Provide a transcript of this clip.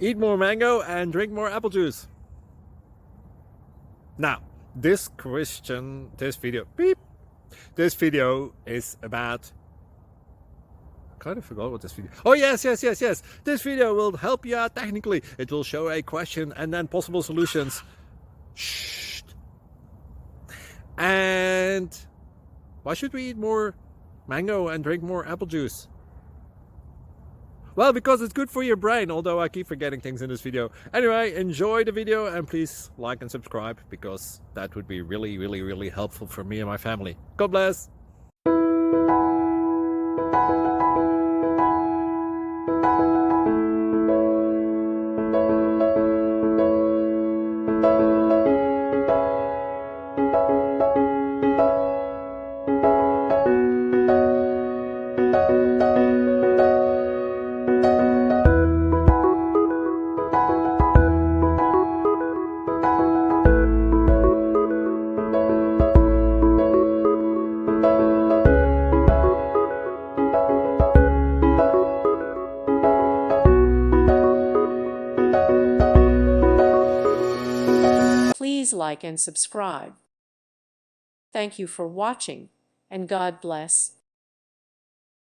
Eat more mango and drink more apple juice. Now, this video is about, kind of forgot what this video. Oh, yes. This video will help you out technically. It will show a question and then possible solutions. Shh. And why should we eat more mango and drink more apple juice? Well, because it's good for your brain, although I keep forgetting things in this video. Anyway, enjoy the video and please like and subscribe, because that would be really helpful for me and my family. God bless! Please like and subscribe. Thank you for watching, and God bless.